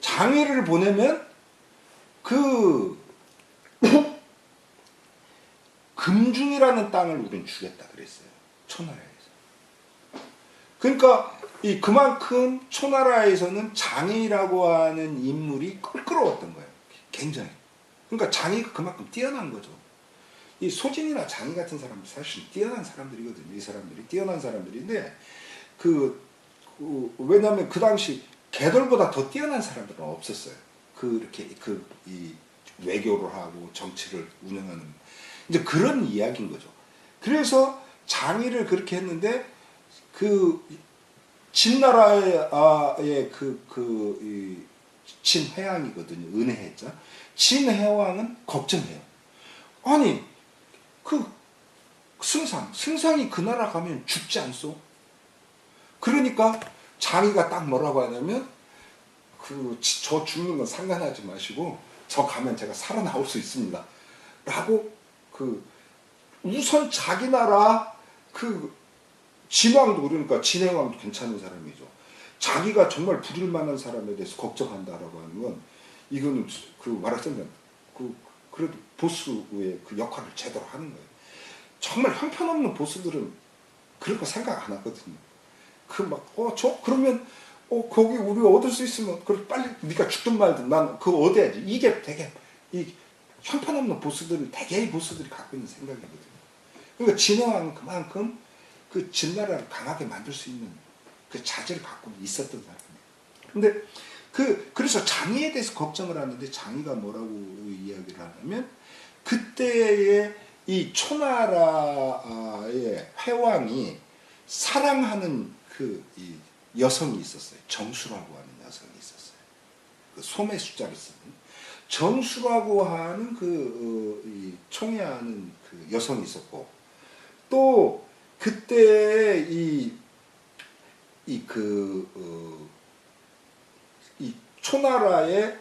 장의를 보내면 그 금중이라는 땅을 우린 주겠다 그랬어요. 초나라에서. 그러니까 그만큼 초나라에서는 장의라고 하는 인물이 껄끄러웠던 거예요. 굉장히. 그러니까 장의가 그만큼 뛰어난 거죠. 이 소진이나 장의 같은 사람들 사실 뛰어난 사람들이거든요. 이 사람들이 뛰어난 사람들인데 왜냐하면 그 당시 개돌보다 더 뛰어난 사람들은 없었어요. 이 외교를 하고 정치를 운영하는 이제 그런 이야기인 거죠. 그래서 장의를 그렇게 했는데 진나라의 진회왕이거든요. 은혜했죠. 진회왕은 걱정해요. 아니 승상이 그 나라 가면 죽지 않소? 그러니까 장의가 딱 뭐라고 하냐면 저 죽는 건 상관하지 마시고 저 가면 제가 살아나올 수 있습니다. 라고 우선 자기 나라 진왕도 그러니까 진해왕도 괜찮은 사람이죠. 자기가 정말 부릴 만한 사람에 대해서 걱정한다라고 하는 건 이거는 말하자면 그래도 보스의 그 역할을 제대로 하는 거예요. 정말 형편없는 보스들은 그런 거 생각 안 하거든요. 그러면 거기 우리 얻을 수 있으면 빨리 네가 죽든 말든 난 그거 얻어야지. 이게 되게 형편없는 보스들은 대개의 보스들이 갖고 있는 생각이거든요. 그러니까 진해왕은 그만큼 진나라를 강하게 만들 수 있는 그 자질을 갖고 있었던 사람이에요. 근데 그래서 장의에 대해서 걱정을 하는데 장의가 뭐라고 이야기를 하냐면 그때의 이 초나라의 회왕이 사랑하는 이 여성이 있었어요. 정수라고 하는 여성이 있었어요. 소매 숫자를 쓰는 정수라고 하는 이 총애하는 여성이 있었고 또 그때 이 초나라의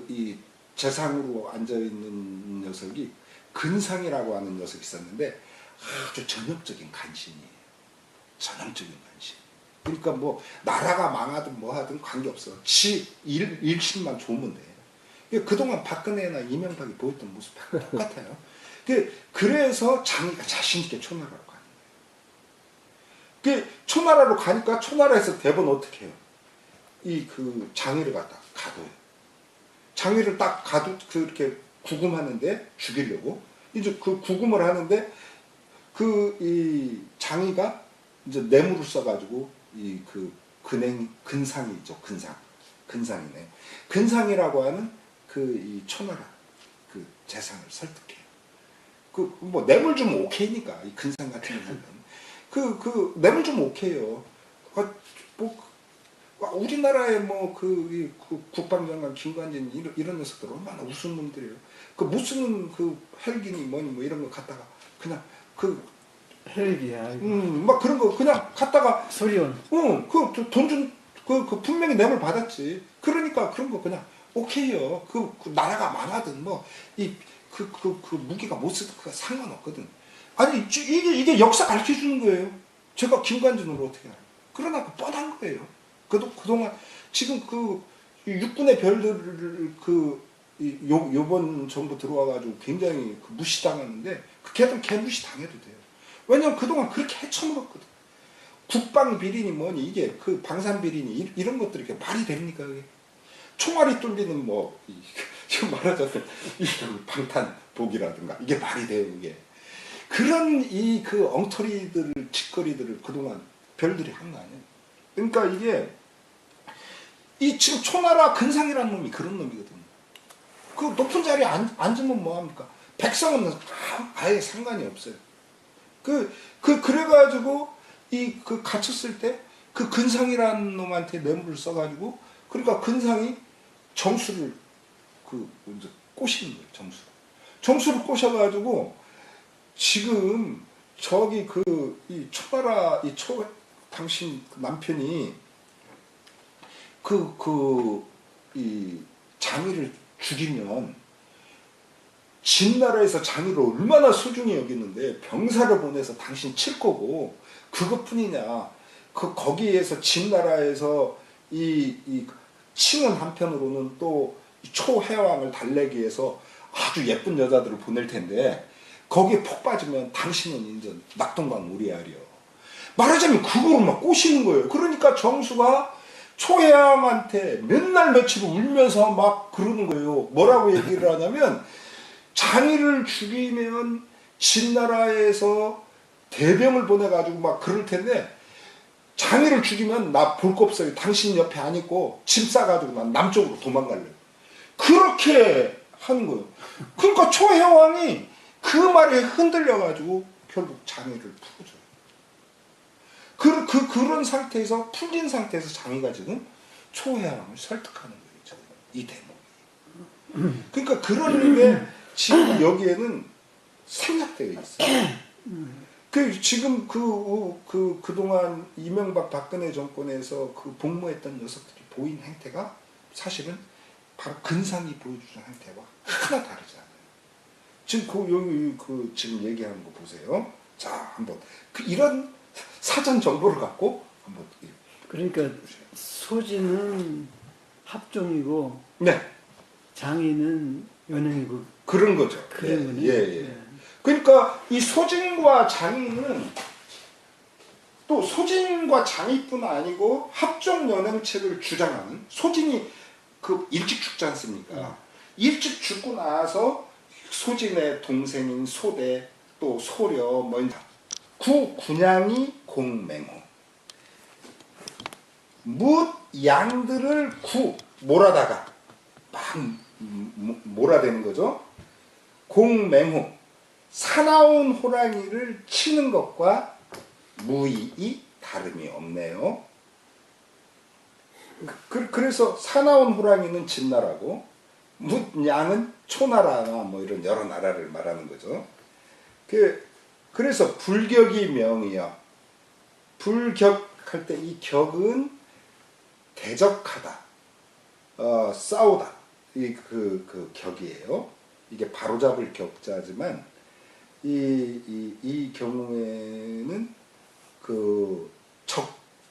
이 재상으로 앉아있는 녀석이 근상이라고 하는 녀석이 있었는데 아주 전형적인 간신이에요. 전형적인 간신. 그러니까 뭐 나라가 망하든 뭐 하든 관계없어. 일심만 좋으면 돼. 그동안 박근혜나 이명박이 보였던 모습하고 똑같아요. 그래서 장의가 자신있게 초나라로 가는 거예요. 초나라로 가니까 초나라에서 대번 어떻게 해요? 장의를 갖다 가둬요. 장의를 딱 그렇게 구금하는데 죽이려고 이제 구금을 하는데 이 장의가 이제 뇌물을 써가지고 근상이 있죠. 근상이네. 근상이라고 하는 이 초나라 재상을 설득해요. 뭐 뇌물 주면 오케이니까 이 근상 같은 경우는 뇌물 주면 오케이요. 우리나라의 국방장관 김관진 이런 녀석들 얼마나 우스운 놈들이에요. 못 쓰는 헬기니 뭐니 뭐 이런 거 갖다가 그냥 헬기야. 막 그런 거 그냥 갖다가 소리온. 돈 준 분명히 뇌물 받았지. 그러니까 그런 거 그냥 오케이요. 나라가 망하든 무기가 못 쓰든 그거 상관없거든. 아니 이게 역사 가르쳐주는 거예요. 제가 김관진으로 어떻게 알아요? 그러나 뻔한 거예요. 그동안 지금 육군의 별들을 요번 정부 들어와가지고 굉장히 무시당하는데 걔들 개무시 당해도 돼요. 왜냐면 그동안 그렇게 헤쳐먹었거든. 국방비리니 뭐니 이게 방산비리니 이런 것들이 이렇게 말이 됩니까? 그게? 총알이 뚫리는 지금 말하자면 방탄복이라든가 이게 말이 돼요. 이게 그런 엉터리들 짓거리들을 그동안 별들이 한 거 아니에요. 그러니까 이게 지금 초나라 근상이라는 놈이 그런 놈이거든요. 높은 자리에 앉으면 뭐합니까? 백성은 아예 상관이 없어요. 그래가지고 갇혔을 때 근상이라는 놈한테 뇌물을 써가지고 그러니까 근상이 정수를 이제 꼬시는 거예요. 정수를 꼬셔가지고 지금 저기 이 초나라 당신 남편이 이 장의를 죽이면 진나라에서 장의를 얼마나 소중히 여기는데 병사를 보내서 당신 칠 거고 그것뿐이냐 거기에서 진나라에서 치는 한편으로는 또 초해왕을 달래기 위해서 아주 예쁜 여자들을 보낼 텐데 거기에 폭 빠지면 당신은 인전 낙동강 우리알이요. 말하자면 그거로 막 꼬시는 거예요. 그러니까 정수가 초해왕한테 몇 날 며칠 울면서 막 그러는 거예요. 뭐라고 얘기를 하냐면 장의를 죽이면 진나라에서 대병을 보내가지고 막 그럴 텐데 장의를 죽이면 나 볼 거 없어요. 당신 옆에 안 있고 짐 싸가지고 난 남쪽으로 도망갈래요. 그렇게 하는 거예요. 그러니까 초해왕이 그 말에 흔들려가지고 결국 장의를 풀어줘요. 그런 상태에서 풀린 상태에서 장의가 지금 초해왕을 설득하는 거예요. 지금 이 대목이. 그러니까 그런 게 지금 여기에는 생략되어 있어요. 지금 그동안 이명박 박근혜 정권에서 그 복무했던 녀석들이 보인 행태가 사실은 바로 근상이 보여주는 행태와 하나 다르지 않아요. 지금 여기 지금 얘기하는 거 보세요. 자, 한번 이런 사전 정보를 갖고 한번 그러니까 소진은 합종이고 네 장인은 연행이고 그런 거죠. 그런 거네. 예. 그러니까 이 소진과 장의는 또 소진과 장의뿐 아니고 합종 연행체를 주장하는 소진이 그 일찍 죽지 않습니까? 일찍 죽고 나서 소진의 동생인 소대 또 소려 뭐 군양이 공맹호 뭇 양들을 몰아다가 막 몰아대는 거죠. 공맹호 사나운 호랑이를 치는 것과 무이이 다름이 없네요. 그래서 사나운 호랑이는 진나라고 뭇양은 초나라나 뭐 이런 여러 나라를 말하는 거죠. 그래서 불격이 명이요. 불격할 때 이 격은 대적하다, 싸우다 그 격이에요. 이게 바로잡을 격자지만 이 경우에는 그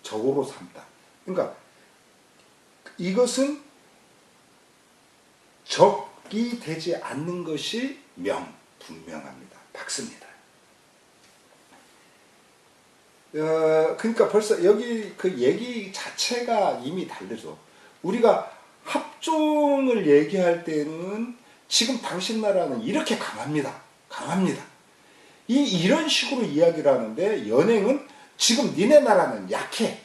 적으로 삼다. 그러니까 이것은 적이 되지 않는 것이 분명합니다. 박습니다. 그러니까 벌써 여기 그 얘기 자체가 이미 다르죠. 우리가 합종을 얘기할 때는 지금 당신 나라는 이렇게 강합니다. 이런 식으로 이야기를 하는데 연행은 지금 니네 나라는 약해.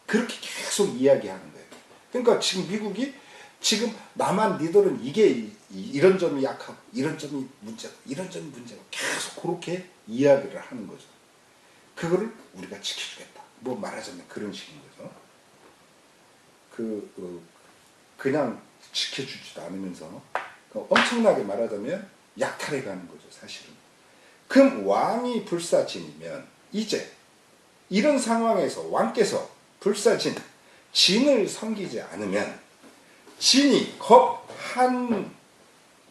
그렇게 계속 이야기하는 거예요. 그러니까 지금 미국이 지금 남한 니들은 이게 이런 점이 약하고 이런 점이 문제고 이런 점이 문제고 계속 그렇게 이야기를 하는 거죠. 그거를 우리가 지켜주겠다. 뭐 말하자면 그런 식인 거죠. 그냥 지켜주지도 않으면서 엄청나게 말하자면 약탈해 가는 거죠, 사실은. 그럼 왕이 불사진이면 이제 이런 상황에서 왕께서 불사진, 진을 섬기지 않으면 진이 겁한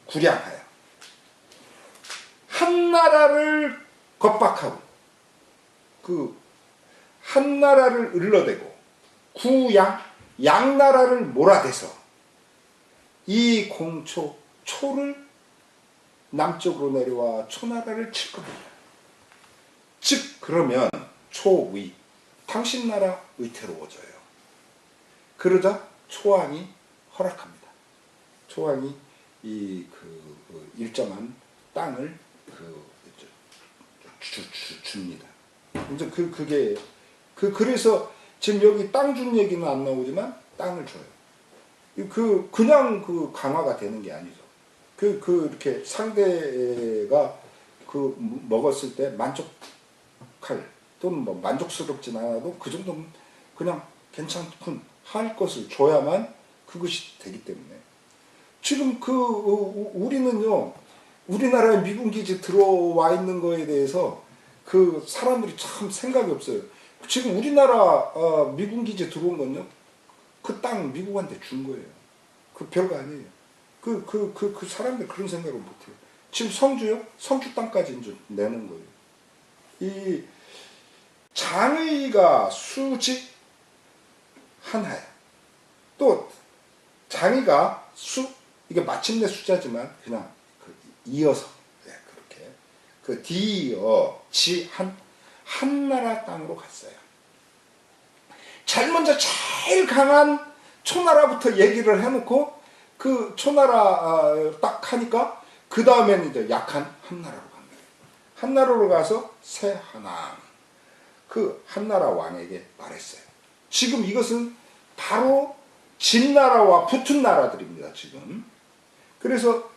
구량하여 한 나라를 겁박하고 한 나라를 을러대고 양나라를 몰아대서 이 초를 남쪽으로 내려와 초나라를 칠 겁니다. 즉 그러면 초위 당신 나라 위태로워져요. 그러자 초왕이 허락합니다. 초왕이 일정한 땅을 줍니다. 이제 그래서 지금 여기 땅 준 얘기는 안 나오지만 땅을 줘요. 그냥 강화가 되는 게 아니죠. 이렇게 상대가 먹었을 때 만족할 또는 뭐 만족스럽진 않아도 그 정도면 그냥 괜찮군 할 것을 줘야만 그것이 되기 때문에 지금 우리는요 우리나라에 미군 기지 들어와 있는 거에 대해서 사람들이 참 생각이 없어요. 지금 우리나라 미군 기지 들어온 건요 그 땅 미국한테 준 거예요. 별거 아니에요. 그 사람들 그런 생각을 못해요. 지금 성주 땅까지 이제 내는 거예요. 이 장의가 수직 한하야. 또 장이가 이게 마침내 숫자지만 그냥 이어서 그렇게 한나라 땅으로 갔어요. 먼저 제일 강한 초나라부터 얘기를 해놓고 그 초나라 딱 하니까 그 다음에는 이제 약한 한나라로 간 거예요. 한나라로 가서 새한왕 한나라 왕에게 말했어요. 지금 이것은 바로 진나라와 붙은 나라들입니다. 지금 그래서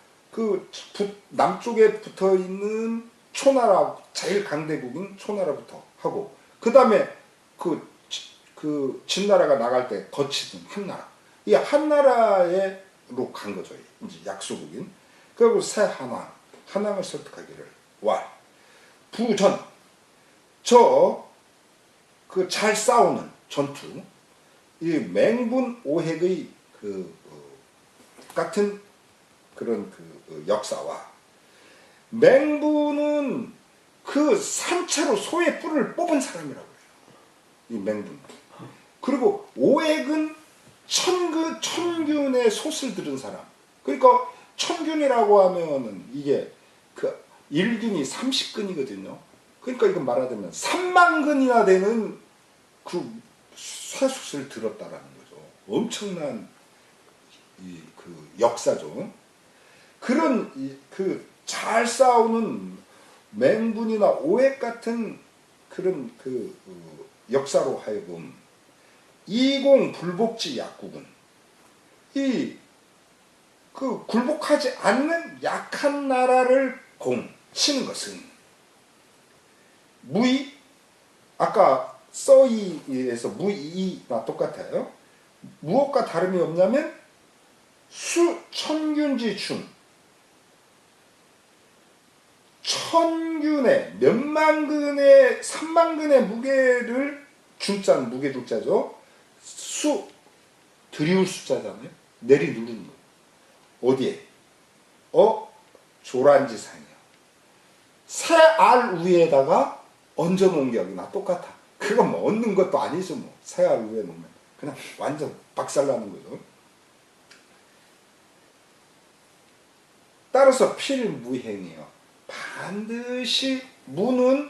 남쪽에 붙어 있는 초나라 제일 강대국인 초나라부터 하고 그 다음에 진나라가 나갈 때 거치던 한나라 이 한나라로 간 거죠. 이제 약소국인 그리고 새 한왕을 설득하기를 부전 잘 싸우는 전투 이 맹분 오획의 같은 그런 역사와 맹분은 산채로 소의 뿔을 뽑은 사람이라고 해요. 이 맹분. 그리고 오획은 천균의 솥을 들은 사람. 그러니까 천균이라고 하면은 이게 일균이 30근이거든요. 그러니까 이건 말하자면 3만근이나 되는 쇠솥을 들었다라는 거죠. 엄청난 역사죠. 그런 잘 싸우는 맹분이나 오획 같은 그런 역사로 하여금 이공 불복지 약국은 굴복하지 않는 약한 나라를 치는 것은 무의 아까 써이에서 무의가 똑같아요. 무엇과 다름이 없냐면 천균지충 천균의 몇만근의 3만근의 무게를 중자는 무게 중자죠. 들이울 숫자잖아요. 내리누르는 거. 어디에? 조란지상이요. 새 알 위에다가 얹어놓은 게 여기나 똑같아. 그건 뭐 얻는 것도 아니죠. 뭐 새 알 위에 놓으면 그냥 완전 박살나는 거죠. 따라서 필무행이요. 반드시 무는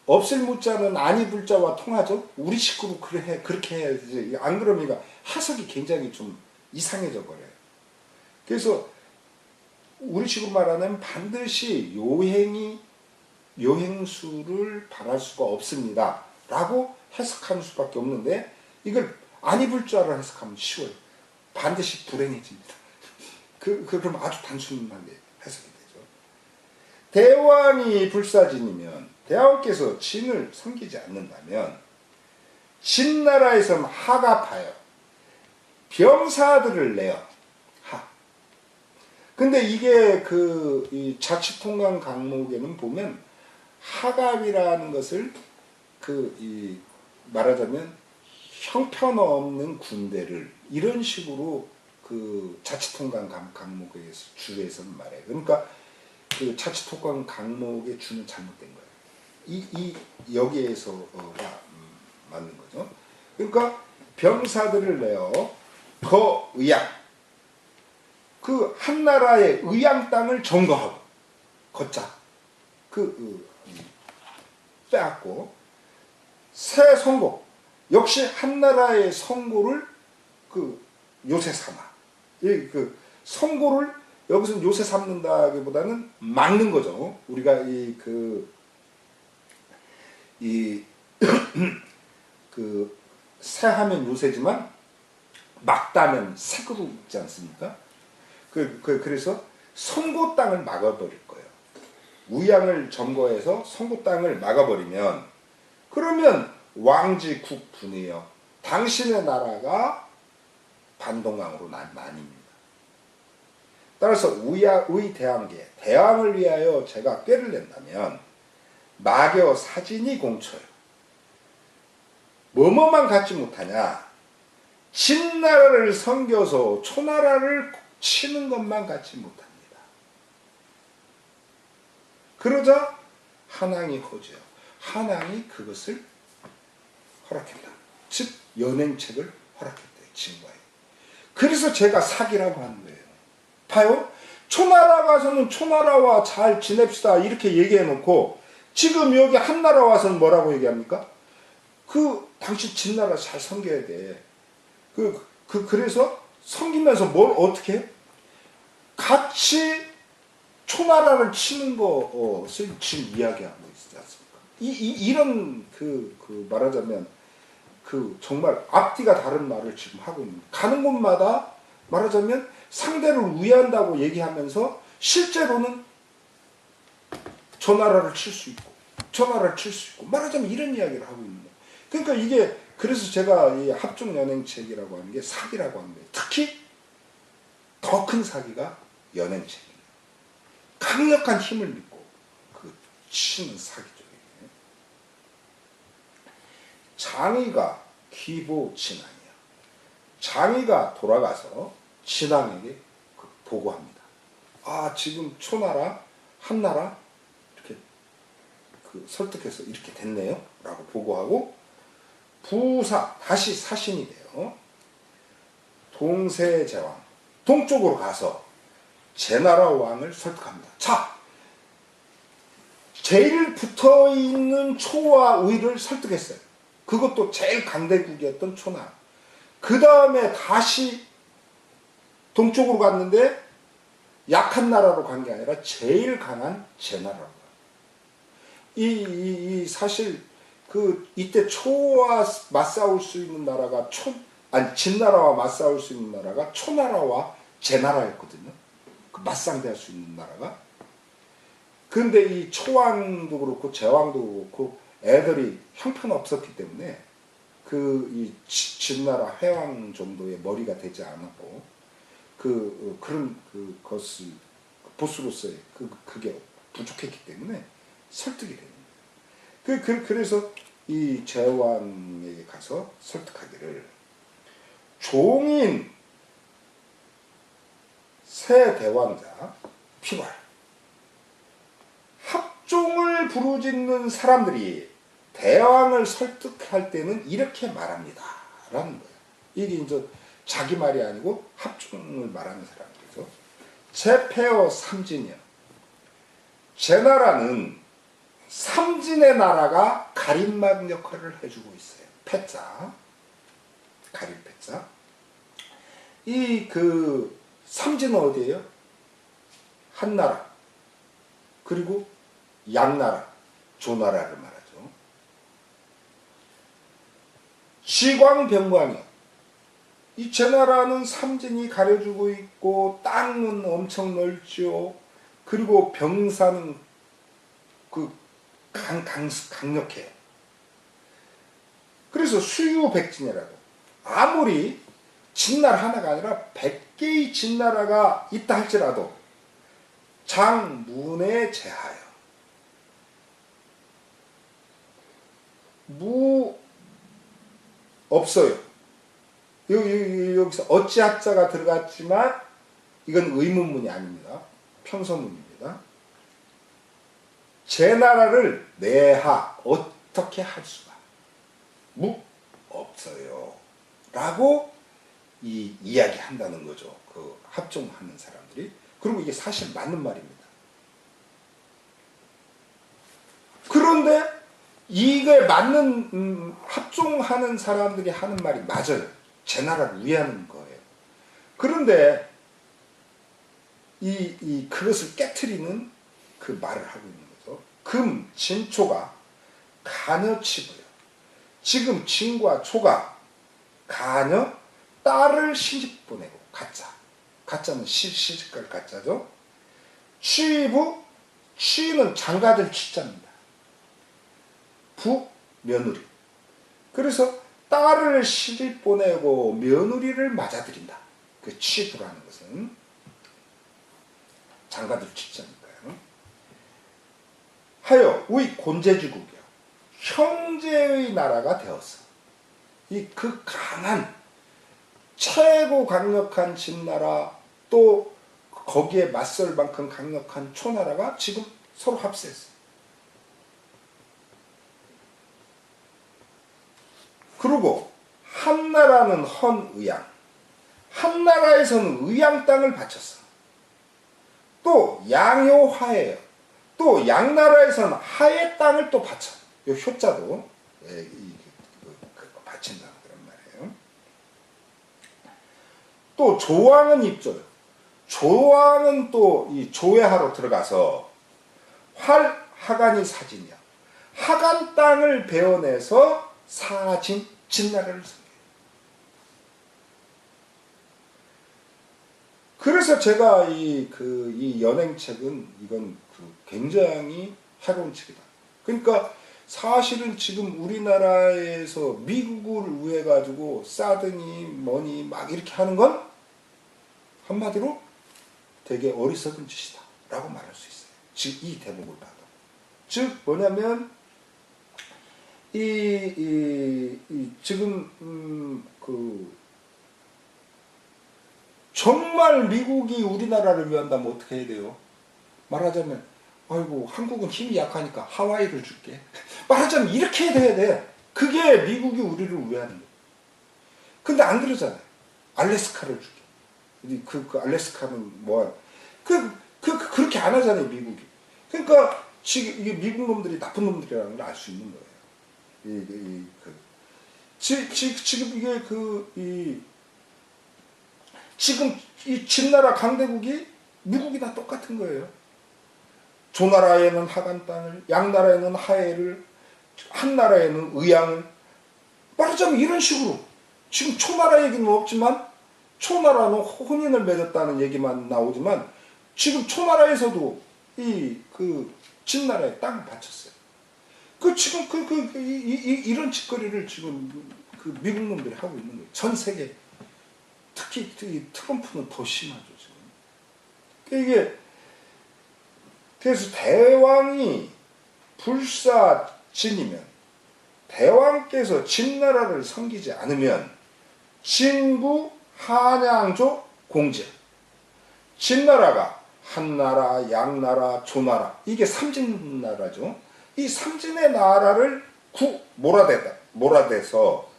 없을 무자는 아니 불자와 통하죠. 우리 식구로 그렇게 해야지. 안 그러면 해석이 굉장히 좀 이상해져 버려요. 그래서 우리 식으로 말하면 반드시 요행수를 바랄 수가 없습니다. 라고 해석하는 수밖에 없는데 이걸 아니 불자로 해석하면 쉬워요. 반드시 불행해집니다. 그럼 아주 단순하게 해석이 되죠. 대왕이 불사진이면 대왕께서 진을 섬기지 않는다면 진나라에서는 하갑하여 병사들을 내어 근데 이게 이 자치통관 강목에는 보면 하갑이라는 것을 말하자면 형편없는 군대를 이런 식으로 자치통관 강목에서 주에서는 말해요. 그러니까 자치통관 강목의 주는 잘못된 거예요. 여기에서가 맞는 거죠. 그러니까 병사들을 내어 거의양 한나라의 의양 땅을 점거하고 걷자 빼앗고 새 성고 역시 한나라의 성고를 요새 삼아 성고를 여기서 요새 삼는다기보다는 막는 거죠. 우리가 새하면 요새지만 막다면 새그루 있지 않습니까? 그래서 성고 땅을 막아버릴 거예요. 우양을 점거해서 성고 땅을 막아버리면 그러면 왕지국 분이여 당신의 나라가 반동강으로 나뉩니다. 따라서 의대왕계 대왕을 위하여 제가 꾀를 낸다면 마교 사진이 공처요. 뭐뭐만 갖지 못하냐 진나라를 섬겨서 초나라를 치는 것만 갖지 못합니다. 그러자 한왕이 호재요. 한왕이 그것을 허락했다. 즉 연행책을 허락했대요. 진과에. 그래서 제가 사기라고 하는 거예요. 봐요. 초나라 가서는 초나라와 잘 지냅시다 이렇게 얘기해 놓고 지금 여기 한나라 와서는 뭐라고 얘기합니까? 당신 진나라 잘 섬겨야 돼. 그래서 섬기면서 뭘 어떻게 해? 같이 초나라를 치는 것을 지금 이야기하고 있지 않습니까? 이런 말하자면 정말 앞뒤가 다른 말을 지금 하고 있는 거예요. 가는 곳마다 말하자면 상대를 위한다고 얘기하면서 실제로는 초나라를 칠 수 있고 초나라를 칠 수 있고 말하자면 이런 이야기를 하고 있는 거예요. 그러니까 이게 그래서 제가 이 합종연행책이라고 하는 게 사기라고 하는 거예요. 특히 더 큰 사기가 연행책이에요. 강력한 힘을 믿고 치는 사기죠. 장의가 기보진앙이야. 장의가 돌아가서 진앙에게 보고합니다. 지금 초나라, 한나라 이렇게 설득해서 이렇게 됐네요. 라고 보고하고 부사, 다시 사신이 돼요. 동세제왕, 동쪽으로 가서 제나라 왕을 설득합니다. 자, 제일 붙어있는 초와 의를 설득했어요. 그것도 제일 강대국이었던 초나라. 그 다음에 다시 동쪽으로 갔는데 약한 나라로 간 게 아니라 제일 강한 제나라로 가요. 사실 이때 초와 맞싸울 수 있는 나라가 진나라와 맞싸울 수 있는 나라가 초나라와 제나라였거든요. 맞상대할 수 있는 나라가. 근데 이 초왕도 그렇고 제왕도 그렇고 애들이 형편없었기 때문에 이 진나라 해왕 정도의 머리가 되지 않았고 그런 것을 보스로서의 그게 부족했기 때문에 설득이 되는 거예요. 그래서 이 제왕에게 가서 설득하기를 종인 새 대왕자 피발 합종을 부르짖는 사람들이 대왕을 설득할 때는 이렇게 말합니다. 라는 거예요. 이게 이제 자기 말이 아니고 합종을 말하는 사람들이죠. 제폐어 삼진이요. 제나라는 삼진의 나라가 가림막 역할을 해주고 있어요. 패자. 가림 패자. 삼진은 어디예요? 한나라. 그리고 양나라. 조나라를 말하죠. 시광병광이요. 이 제나라는 삼진이 가려주고 있고 땅은 엄청 넓죠. 그리고 병사는 강력해요. 그래서 수유백진이라고 아무리 진나라 하나가 아니라 100개의 진나라가 있다 할지라도 장문에 제하여 무 없어요. 여기서 어찌하자가 들어갔지만 이건 의문문이 아닙니다. 평서문입니다. 제 나라를 내하 어떻게 할 수가 없어요. 라고 이야기한다는 거죠. 합종하는 사람들이. 그리고 이게 사실 맞는 말입니다. 그런데 이게 맞는 합종하는 사람들이 하는 말이 맞아요. 제 나라를 위하는 거예요. 그런데 그것을 깨트리는 그 말을 하고 있는 거죠. 금, 진, 초가 가녀치고요. 지금 진과 초가 가녀 딸을 시집 보내고 가짜는 시집갈 가짜죠. 취부, 취는 장가들 취자입니다. 부, 며느리. 그래서 딸을 시집 보내고 며느리를 맞아들인다. 그 취부라는 것은 장가들 취자니까요. 하여 우리 곤제지국이요. 형제의 나라가 되었어. 그 강한 최고 강력한 진나라 또 거기에 맞설 만큼 강력한 초나라가 지금 서로 합세했어요. 그리고 한나라는 헌의양, 한나라에서는 의양 땅을 바쳤어. 또 양효하예요. 또 양나라에서는 하의 땅을 또 바쳐. 요 효자도 바친다는 그런 말이에요. 또 조왕은 입조요. 조왕은 또 이 조회하러 들어가서 하간이 사진이야. 하간 땅을 베어내서 사진 진나라를 섬겨요. 그래서 제가 이 연행책은 이건 굉장히 해로운 책이다. 그러니까 사실은 지금 우리나라에서 미국을 우회 가지고 싸드니 뭐니 막 이렇게 하는 건 한마디로 되게 어리석은 짓이다 라고 말할 수 있어요. 즉 이 대목을 봐도. 즉 뭐냐면 지금 정말 미국이 우리나라를 위한다면 어떻게 해야 돼요? 말하자면 아이고 한국은 힘이 약하니까 하와이를 줄게. 말하자면 이렇게 돼야 돼. 그게 미국이 우리를 위하는 거예요. 근데 안 그러잖아요. 알래스카를 줄게. 그 알래스카는 뭐 그렇게 안 하잖아요 미국이. 그러니까 지금 이게 미국 놈들이 나쁜 놈들이라는 걸 알 수 있는 거예요. 지금 이게 지금 이 진나라 강대국이 미국이나 똑같은 거예요. 조나라에는 하간 땅을, 양나라에는 하해를, 한나라에는 의양을. 말하자면 이런 식으로 지금 초나라 얘기는 없지만 초나라는 혼인을 맺었다는 얘기만 나오지만 지금 초나라에서도 진나라에 땅을 바쳤어요. 지금 이런 짓거리를 지금 미국 놈들이 하고 있는 거예요. 전 세계. 특히 트럼프는 더 심하죠, 지금. 그래서 대왕이 불사진이면 대왕께서 진나라를 섬기지 않으면 진구 한양조 공제. 진나라가 한나라, 양나라, 조나라 이게 삼진나라죠. 이 삼진의 나라를 몰아대서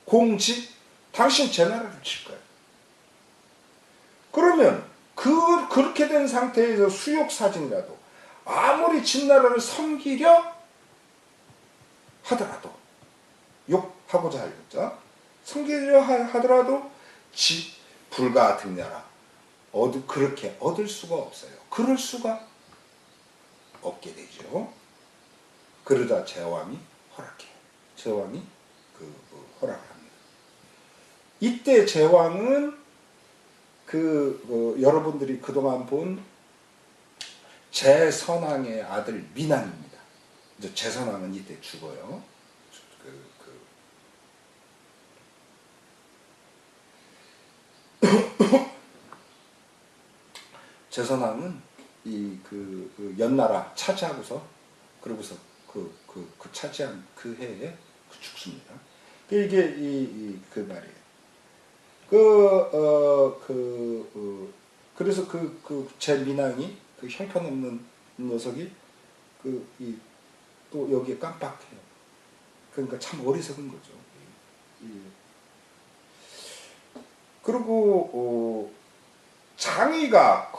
공지 당신 제 나라를 칠 거예요. 그러면 그렇게 된 상태에서 수욕사진이라도 아무리 진나라를 섬기려 하더라도 욕하고자 하겠죠. 섬기려 하더라도 불가등나라 그렇게 얻을 수가 없어요. 그럴 수가 없게 되죠. 그러자 제왕이 허락해요. 제왕이 허락을 합니다. 이때 제왕은 여러분들이 그동안 본 제선왕의 아들 민왕입니다. 이제 제선왕은 이때 죽어요. 제선왕은 연나라 차지하고서 그러고서 차지한 그 해에 죽습니다. 이게 그 말이에요. 그래서 제 민왕이 형편없는 녀석이 또 여기에 깜빡해요. 그러니까 참 어리석은 거죠. 그리고 장의가